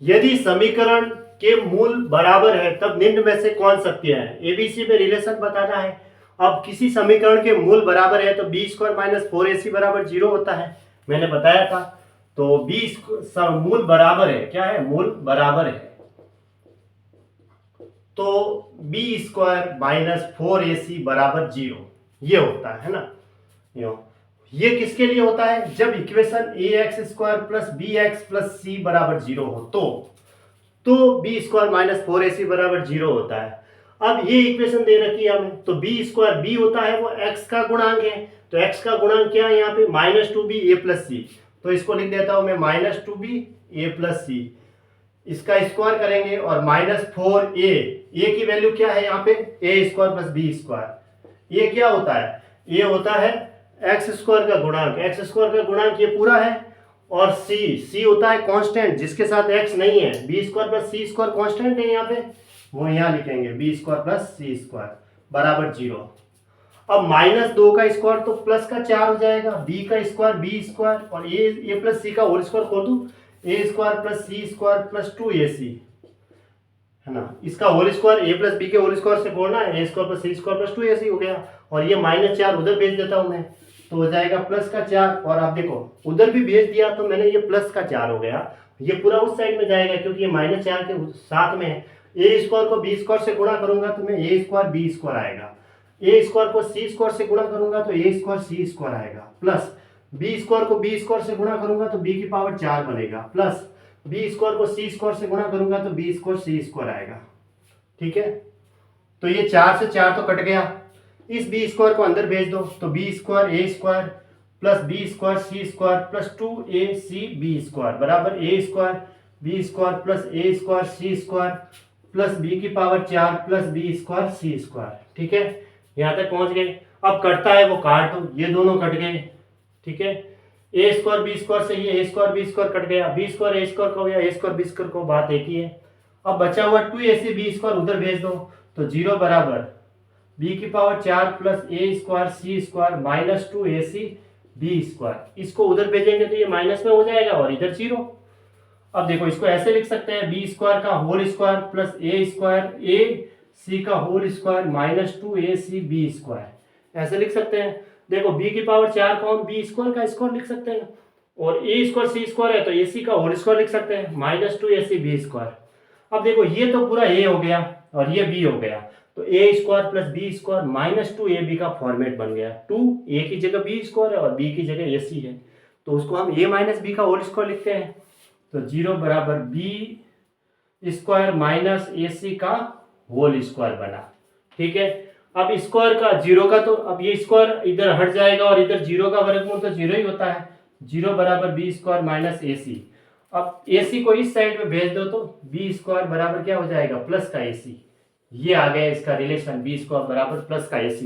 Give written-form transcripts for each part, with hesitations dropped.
यदि समीकरण के मूल बराबर है तब निम्न में से कौन सत्य है। एबीसी में रिलेशन बताना है। अब किसी समीकरण के मूल बराबर है तो बी स्क्वायर माइनस 4ac बराबर 0 होता है, मैंने बताया था। तो बी मूल बराबर है, क्या है, मूल बराबर है, तो बी स्क्वायर माइनस 4ac बराबर 0 ये होता है ना। ये किसके लिए होता है, जब equation A X square plus B X plus C बराबर 0 हो तो बी स्क्वायर माइनस 4ac बराबर 0 होता है। अब ये इक्वेशन दे रखी है हमें, तो बी स्क्वायर बी होता है वो एक्स का गुणांक है, तो एक्स का गुणांक क्या है यहाँ पे, माइनस 2b a प्लस सी। तो इसको लिख देता हूं मैं माइनस 2b a प्लस सी, इसका स्क्वायर करेंगे और माइनस 4a, a की वैल्यू क्या है यहाँ पे, ए स्क्वायर प्लस बी स्क्वायर। ये क्या होता है, ये होता है एक्स स्क्वायर का गुणांक, एक्स स्क्वायर का गुणांक ये पूरा है, और सी होता है कांस्टेंट जिसके साथ एक्स नहीं है, बी स्क्वायर प्लस सी स्क्वायर कांस्टेंट है यहाँ पे, वो यहाँ लिखेंगे बी स्क्वायर प्लस सी स्क्वायर बराबर 0। अब माइनस 2 का स्क्वायर तो प्लस का 4 हो जाएगा, बी का स्क्वायर बी स्क्वायर और ए प्लस सी का होल स्क्वायर खोल दूं, ए स्क्वायर प्लस सी स्क्वायर प्लस 2ac है ना, इसका होल स्क्वायर ए प्लस बी के होल स्क्वायर से बोलना है, ए स्क्वायर प्लस सी स्क्वायर प्लस 2ac हो गया, और ये माइनस 4 उधर भेज देता हूं मैं, तो हो जाएगा प्लस का 4, और आप देखो उधर भी भेज दिया तो मैंने, ये प्लस का 4 हो गया, ये पूरा उस साइड में जाएगा क्योंकि ये माइनस 4 के साथ में है। ए स्क्वायर को बी स्क्वायर से गुणा करूंगा तो मैं ए स्क्वायर बी स्क्वायर आएगा, ए स्क्वायर को सी स्क्वायर से गुणा करूंगा तो ए स्क्वायर सी स्क्वायर आएगा, प्लस बी स्क्वायर को बी स्क्वायर से गुणा करूंगा तो बी की पावर 4 बनेगा, प्लस बी स्क्वायर को सी स्क्वायर से गुणा करूंगा तो बी स्क्वायर सी स्क्वायर आएगा। ठीक है, तो ये 4 से 4 तो कट गया, इस बी स्क्वायर को अंदर भेज दो तो B square A square plus B square C square plus 2ac B square बराबर A square B square plus A square C square plus B की power 4 plus B square C square. ठीक है, यहाँ तक पहुंच गए। अब कटता है वो काट दो, ये दोनों कट गए। ठीक है, ए स्क्वायर बी स्क्वायर से ये ए स्क्वायर बी स्क्वायर कट गया, बी स्क्वायर ए स्क्वायर को, या ए स्क्वायर बी स्क्वायर को, बात एक ही है। अब बचा हुआ 2ac बी स्क्वायर उधर भेज दो तो 0 बराबर बी की power 4 plus A square C square minus 2ac B square, इसको उधर भेजेंगे तो ये माइनस में हो जाएगा और इधर 0। अब देखो इसको ऐसे लिख सकते हैं, बी स्क्वायर का whole square plus A square A C का whole square minus 2ac B square, ऐसे लिख सकते हैं। देखो बी की पावर 4 को हम बी स्क्वायर का स्क्वायर लिख सकते हैं, और ए स्क्वायर सी स्क्वायर है तो ए सी का होल स्क्वायर लिख सकते हैं माइनस 2ac बी स्क्वायर। अब देखो ये तो पूरा ए हो गया और ये बी हो गया, तो A square plus B square minus 2ab का फॉर्मेट बन गया। 2 ए की जगह बी स्क्वायर है और बी की जगह ac है, तो उसको हम a माइनस बी का होल स्क्वायर लिखते हैं, तो 0 बराबर बी स्क्वायर माइनस ac का होल स्क्वायर बना। ठीक है, अब स्क्वायर का 0 का, तो अब ये स्क्वायर इधर हट जाएगा और इधर 0 का वर्गमूल तो 0 ही होता है, 0 बराबर बी स्क्वायर माइनस ac। अब ac को इस साइड में भेज दो तो बी स्क्वायर बराबर क्या हो जाएगा, प्लस का ac। ये आ गया इसका रिलेशन, बी स्क्वायर बराबर प्लस का ac,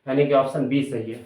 यानी कि ऑप्शन बी सही है।